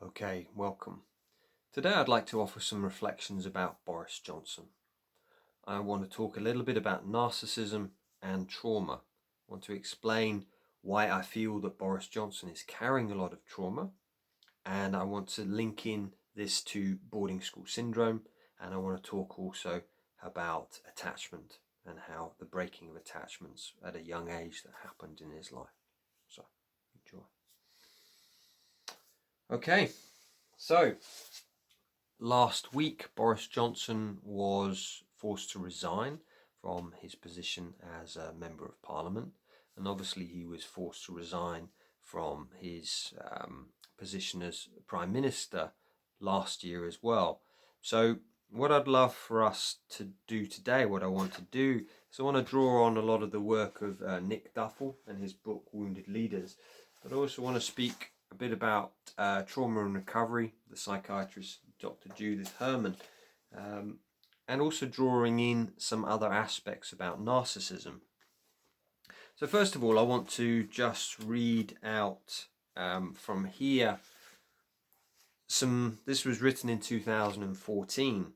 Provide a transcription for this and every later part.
Okay, welcome. Today I'd like to offer some reflections about Boris Johnson. I want to talk a little bit about narcissism and trauma. I want to explain why I feel that Boris Johnson is carrying a lot of trauma, and I want to link in this to boarding school syndrome, and I want to talk also about attachment and how the breaking of attachments at a young age that happened in his life. So, enjoy. Okay, so last week Boris Johnson was forced to resign from his position as a Member of Parliament, and obviously he was forced to resign from his position as Prime Minister last year as well. So what I'd love for us to do today, what I want to do, is I want to draw on a lot of the work of Nick Duffell and his book Wounded Leaders, but I also want to speak a bit about trauma and recovery, the psychiatrist Dr. Judith Herman, and also drawing in some other aspects about narcissism. So first of all, I want to just read out from here this was written in 2014,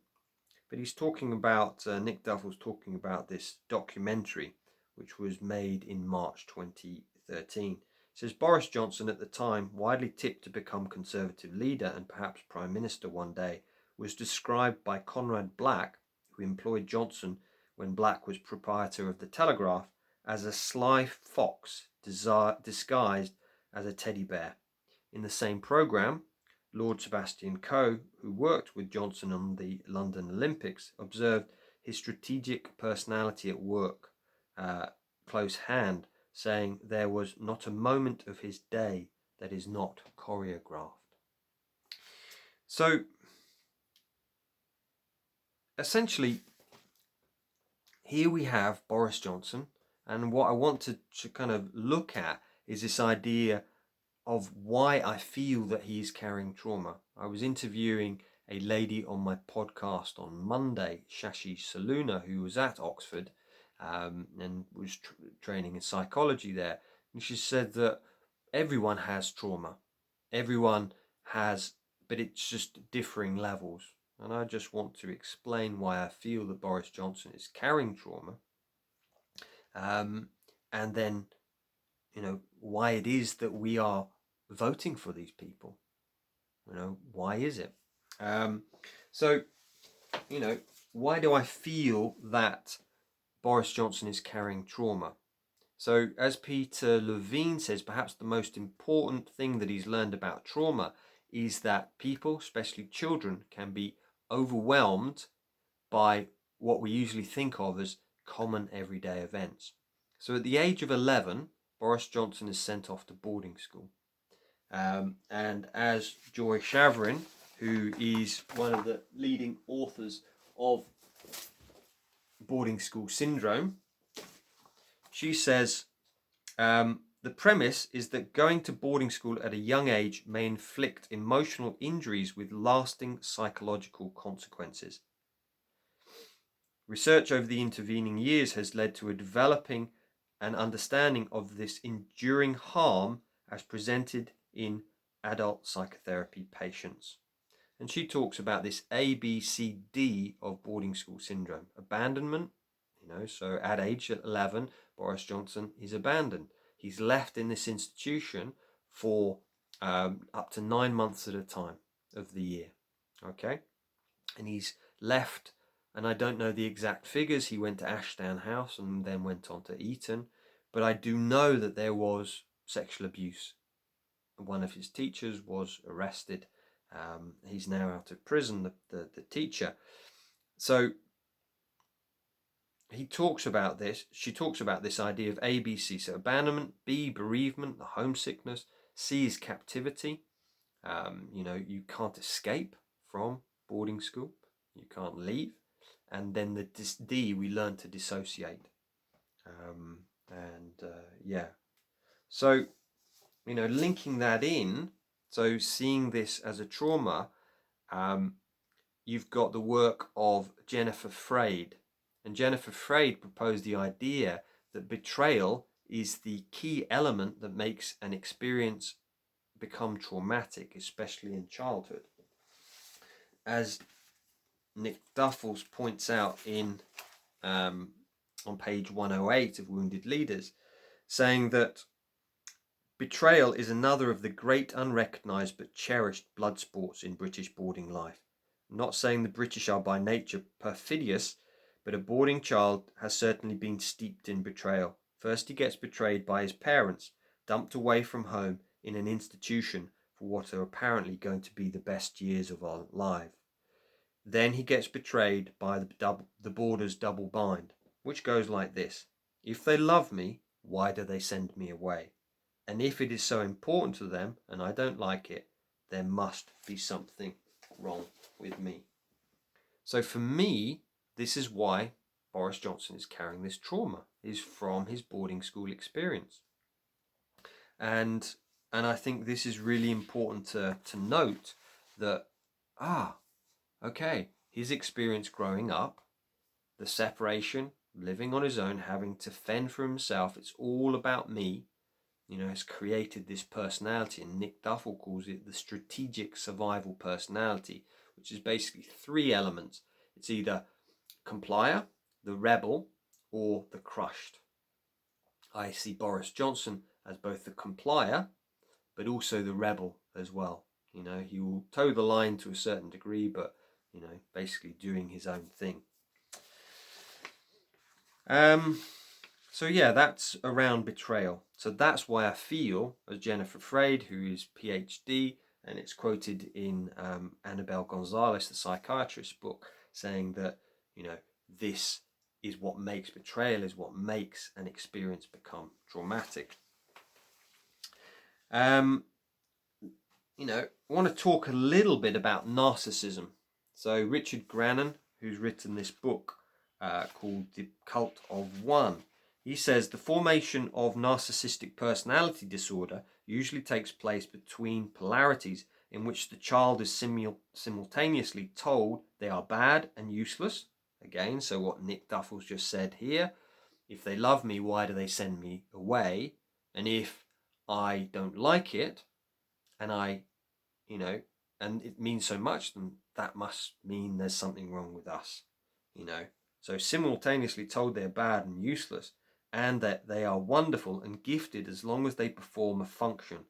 but he's talking about, Nick Duffell's talking about this documentary which was made in March 2013. It says, Boris Johnson, at the time widely tipped to become Conservative leader and perhaps Prime Minister one day, was described by Conrad Black, who employed Johnson when Black was proprietor of the Telegraph, as a sly fox disguised as a teddy bear. In the same programme, Lord Sebastian Coe, who worked with Johnson on the London Olympics, observed his strategic personality at work, close hand, saying there was not a moment of his day that is not choreographed. So, essentially, here we have Boris Johnson, and what I want to kind of look at is this idea of why I feel that he's carrying trauma. I was interviewing a lady on my podcast on Monday, Shashi Saluna, who was at Oxford and was training in psychology there. And she said that everyone has trauma. Everyone has, but it's just differing levels. And I just want to explain why I feel that Boris Johnson is carrying trauma. And then, why it is that we are voting for these people. Why is it? So, why do I feel that Boris Johnson is carrying trauma? So, as Peter Levine says, perhaps the most important thing that he's learned about trauma is that people, especially children, can be overwhelmed by what we usually think of as common everyday events. So at the age of 11, Boris Johnson is sent off to boarding school. And as Joy Schaverien, who is one of the leading authors of boarding school syndrome, she says, the premise is that going to boarding school at a young age may inflict emotional injuries with lasting psychological consequences. Research over the intervening years has led to a developing an understanding of this enduring harm as presented in adult psychotherapy patients. And she talks about this ABCD of boarding school syndrome. Abandonment, so at age 11, Boris Johnson is abandoned. He's left in this institution for up to 9 months at a time of the year. Okay? And he's left, and I don't know the exact figures. He went to Ashdown House and then went on to Eton. But I do know that there was sexual abuse. One of his teachers was arrested. He's now out of prison, the teacher. So he talks about this. She talks about this idea of ABC. So abandonment, B, bereavement, the homesickness. C is captivity. You can't escape from boarding school. You can't leave. And then the D, we learn to dissociate. So, linking that in, so seeing this as a trauma, you've got the work of Jennifer Freyd. And Jennifer Freyd proposed the idea that betrayal is the key element that makes an experience become traumatic, especially in childhood. As Nick Duffell points out in on page 108 of Wounded Leaders, saying that betrayal is another of the great unrecognised but cherished blood sports in British boarding life. I'm not saying the British are by nature perfidious, but a boarding child has certainly been steeped in betrayal. First he gets betrayed by his parents, dumped away from home in an institution for what are apparently going to be the best years of our life. Then he gets betrayed by the boarder's double bind, which goes like this: if they love me, why do they send me away? And if it is so important to them and I don't like it, there must be something wrong with me. So for me, this is why Boris Johnson is carrying this trauma, is from his boarding school experience. And I think this is really important to note that, okay, his experience growing up, the separation, living on his own, having to fend for himself, it's all about me, has created this personality. And Nick Duffell calls it the strategic survival personality, which is basically 3 elements. It's either complier, the rebel, or the crushed. I see Boris Johnson as both the complier, but also the rebel as well. He will toe the line to a certain degree, but, basically doing his own thing. So yeah, that's around betrayal. So that's why I feel, as Jennifer Freyd, who is PhD, and it's quoted in Annabelle Gonzalez, the psychiatrist's book, saying that, this is what makes betrayal, is what makes an experience become traumatic. I want to talk a little bit about narcissism. So Richard Grannon, who's written this book called The Cult of One, he says the formation of narcissistic personality disorder usually takes place between polarities in which the child is simultaneously told they are bad and useless. Again, so what Nick Duffell's just said here: if they love me, why do they send me away? And if I don't like it, and and it means so much, then that must mean there's something wrong with us, So simultaneously told they're bad and useless, and that they are wonderful and gifted as long as they perform a function,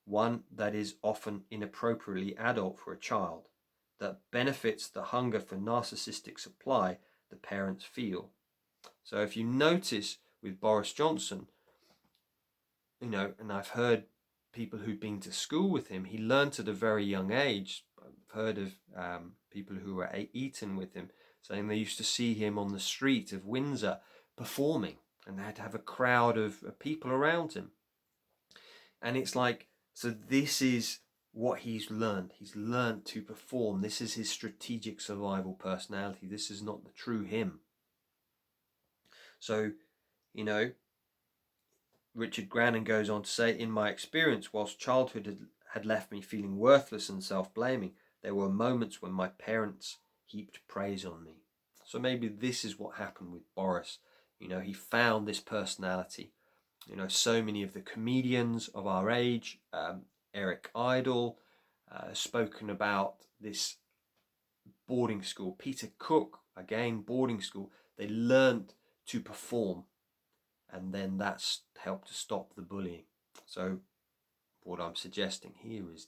one that is often inappropriately adult for a child, that benefits the hunger for narcissistic supply the parents feel. So if you notice with Boris Johnson, and I've heard people who've been to school with him, he learnt at a very young age. I've heard of people who were at Eton with him saying they used to see him on the street of Windsor performing, and they had to have a crowd of people around him. And it's like, so this is what he's learned. He's learned to perform. This is his strategic survival personality. This is not the true him. So, Richard Grannon goes on to say, in my experience, whilst childhood had left me feeling worthless and self-blaming, there were moments when my parents heaped praise on me. So maybe this is what happened with Boris. He found this personality. So many of the comedians of our age, Eric Idle, spoken about this boarding school. Peter Cook, again, boarding school. They learned to perform, and then that's helped to stop the bullying. So what I'm suggesting here is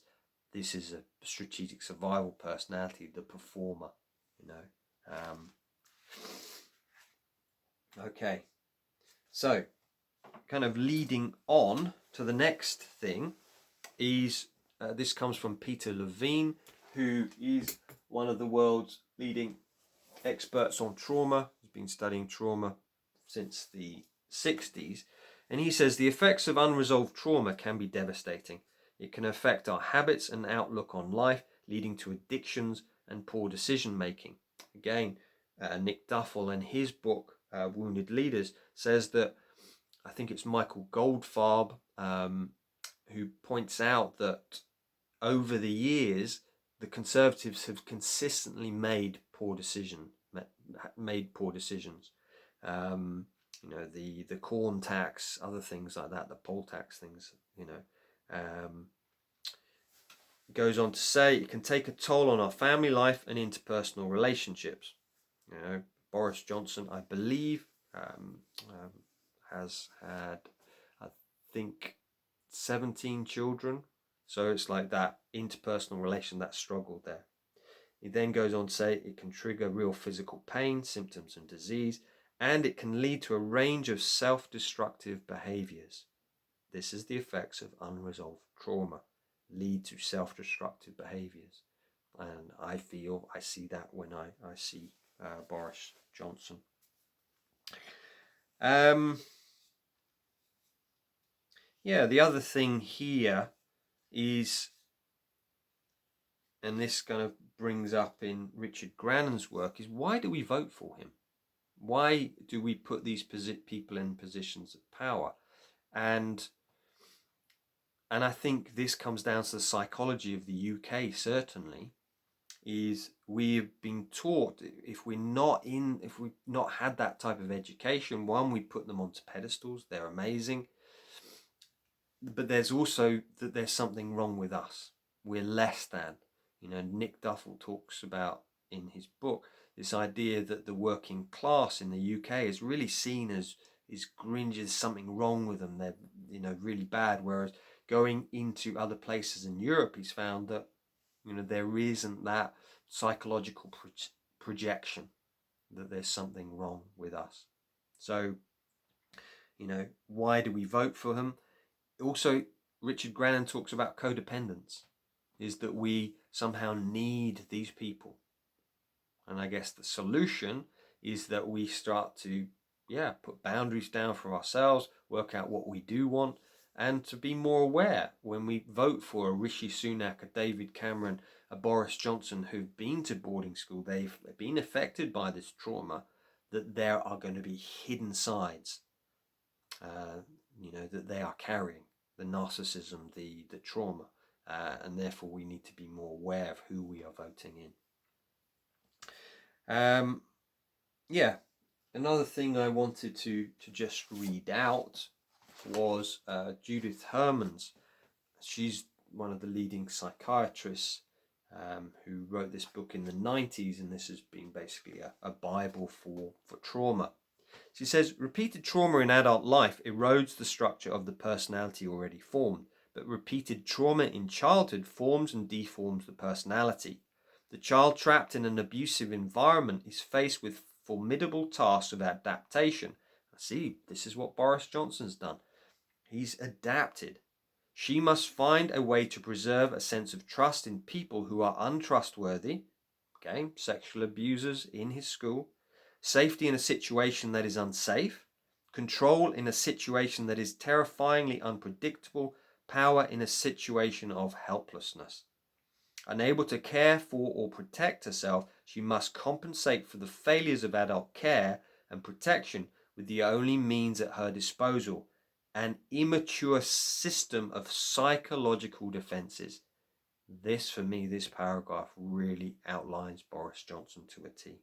this is a strategic survival personality, the performer, Okay, so kind of leading on to the next thing is, this comes from Peter Levine, who is one of the world's leading experts on trauma. He's been studying trauma since the 60s. And he says the effects of unresolved trauma can be devastating. It can affect our habits and outlook on life, leading to addictions and poor decision making. Again, Nick Duffell in his book, Wounded Leaders, says that, I think it's Michael Goldfarb, who points out that over the years, the Conservatives have consistently made poor decisions. The corn tax, other things like that, the poll tax things, goes on to say it can take a toll on our family life and interpersonal relationships. Boris Johnson, I believe, has had, I think, 17 children. So it's like that interpersonal relation, that struggle there. He then goes on to say it can trigger real physical pain, symptoms and disease, and it can lead to a range of self-destructive behaviours. This is the effects of unresolved trauma, lead to self-destructive behaviours. And I see that when I see Boris Johnson. The other thing here is, and this kind of brings up in Richard Grannon's work, is why do we vote for him? Why do we put these people in positions of power? And I think this comes down to the psychology of the UK, certainly, is we've been taught if we've not had that type of education, one, we put them onto pedestals, they're amazing. But there's also that there's something wrong with us. We're less than. Nick Duffell talks about in his book this idea that the working class in the UK is really seen as cringe, there's something wrong with them. They're really bad. Whereas going into other places in Europe, he's found that there isn't that psychological projection that there's something wrong with us. So why do we vote for him? Also, Richard Grannon talks about codependence, is that we somehow need these people. And I guess the solution is that we start to, put boundaries down for ourselves, work out what we do want, and to be more aware when we vote for a Rishi Sunak, a David Cameron, a Boris Johnson who've been to boarding school, they've been affected by this trauma, that there are going to be hidden sides, that they are carrying. The narcissism, the trauma, and therefore we need to be more aware of who we are voting in. Another thing I wanted to just read out was Judith Herman's. She's one of the leading psychiatrists who wrote this book in the 90s, and this has been basically a Bible for trauma. She says, repeated trauma in adult life erodes the structure of the personality already formed, but repeated trauma in childhood forms and deforms the personality. The child trapped in an abusive environment is faced with formidable tasks of adaptation. See, this is what Boris Johnson's done. He's adapted. She must find a way to preserve a sense of trust in people who are untrustworthy, sexual abusers in his school, safety in a situation that is unsafe, control in a situation that is terrifyingly unpredictable, power in a situation of helplessness. Unable to care for or protect herself, she must compensate for the failures of adult care and protection with the only means at her disposal, an immature system of psychological defenses. This, for me, this paragraph really outlines Boris Johnson to a T.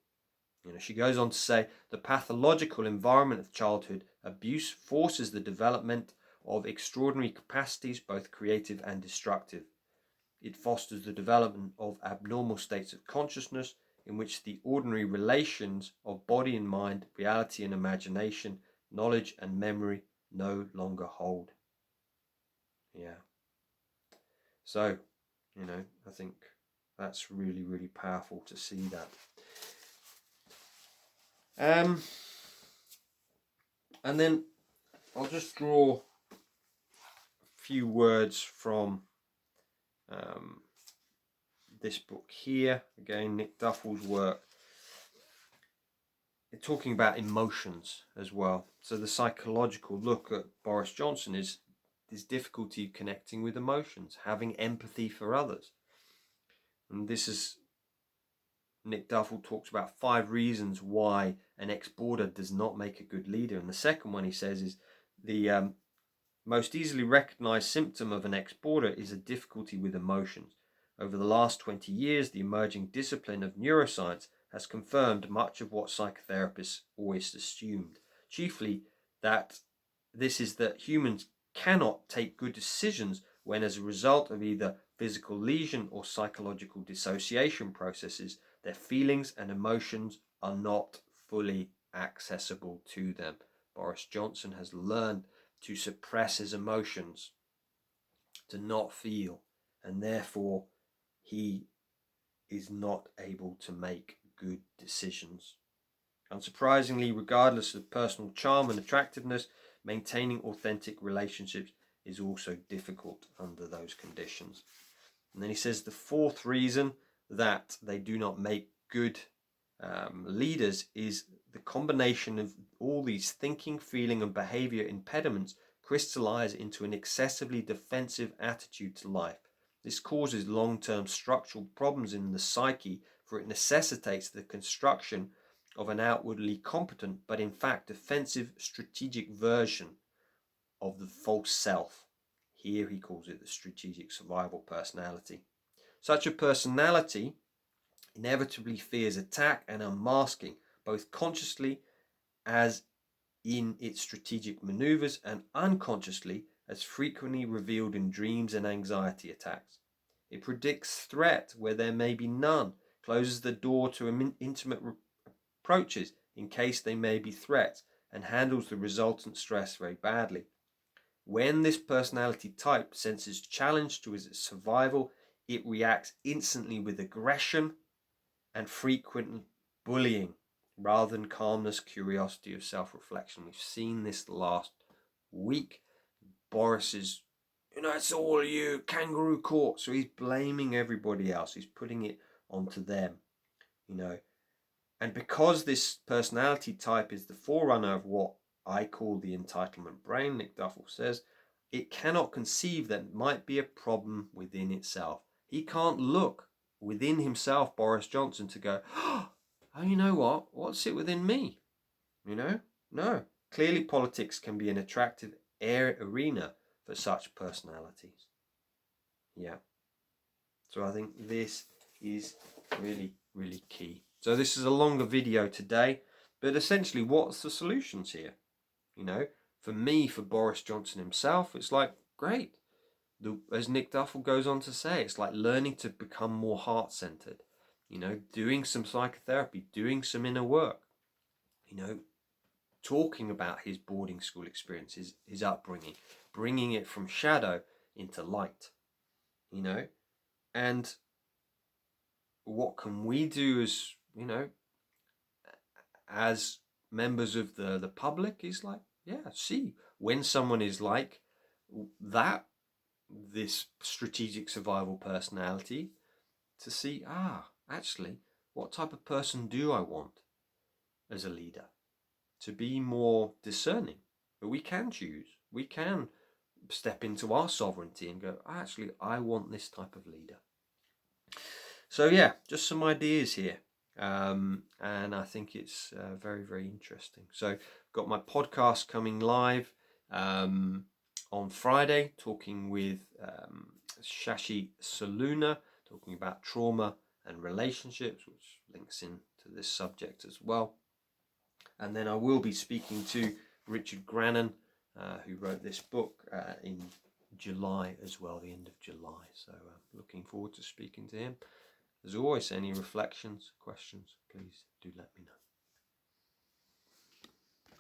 She goes on to say, the pathological environment of childhood abuse forces the development of extraordinary capacities, both creative and destructive. It fosters the development of abnormal states of consciousness in which the ordinary relations of body and mind, reality and imagination, knowledge and memory no longer hold. So, I think that's really, really powerful to see that. And then I'll just draw a few words from this book here. Again, Nick Duffell's work. They're talking about emotions as well. So the psychological look at Boris Johnson is this difficulty connecting with emotions, having empathy for others. And this is, Nick Duffell talks about 5 reasons why an ex-boarder does not make a good leader. And the second one he says is the most easily recognized symptom of an ex-boarder is a difficulty with emotions. Over the last 20 years, the emerging discipline of neuroscience has confirmed much of what psychotherapists always assumed, chiefly that this is that humans cannot take good decisions when, as a result of either physical lesion or psychological dissociation processes, their feelings and emotions are not fully accessible to them. Boris Johnson has learned to suppress his emotions, to not feel, and therefore he is not able to make good decisions. Unsurprisingly, regardless of personal charm and attractiveness, maintaining authentic relationships is also difficult under those conditions. And then he says the fourth reason that they do not make good leaders is the combination of all these thinking, feeling, and behavior impediments crystallize into an excessively defensive attitude to life. This causes long-term structural problems in the psyche, for it necessitates the construction of an outwardly competent but in fact defensive strategic version of the false self. Here he calls it the strategic survival personality. Such a personality inevitably fears attack and unmasking, both consciously as in its strategic maneuvers, and unconsciously as frequently revealed in dreams and anxiety attacks. It predicts threat where there may be none, closes the door to intimate approaches in case they may be threats, and handles the resultant stress very badly. When this personality type senses challenge to its survival, it reacts instantly with aggression and frequent bullying rather than calmness, curiosity, or self-reflection. We've seen this last week. Boris is, it's all you, kangaroo court. So he's blaming everybody else. He's putting it onto them, And because this personality type is the forerunner of what I call the entitlement brain, Nick Duffell says, it cannot conceive that it might be a problem within itself. He can't look within himself, Boris Johnson, to go, oh, you know what? What's it within me? No. Clearly politics can be an attractive arena for such personalities. Yeah. So I think this is really, really key. So this is a longer video today, but essentially what's the solutions here? For me, for Boris Johnson himself, it's like, great. As Nick Duffell goes on to say, it's like learning to become more heart-centered, doing some psychotherapy, doing some inner work, talking about his boarding school experiences, his upbringing, bringing it from shadow into light, and what can we do as members of the public is like, see when someone is like that, this strategic survival personality, to see, actually, what type of person do I want as a leader? To be more discerning. But we can choose. We can step into our sovereignty and go, actually, I want this type of leader. So yeah, just some ideas here. And I think it's very, very interesting. So got my podcast coming live on Friday, talking with Shashi Saluna, talking about trauma and relationships, which links into this subject as well. And then I will be speaking to Richard Grannon, who wrote this book in July as well, the end of July. So looking forward to speaking to him. As always, any reflections, questions, please do let me know.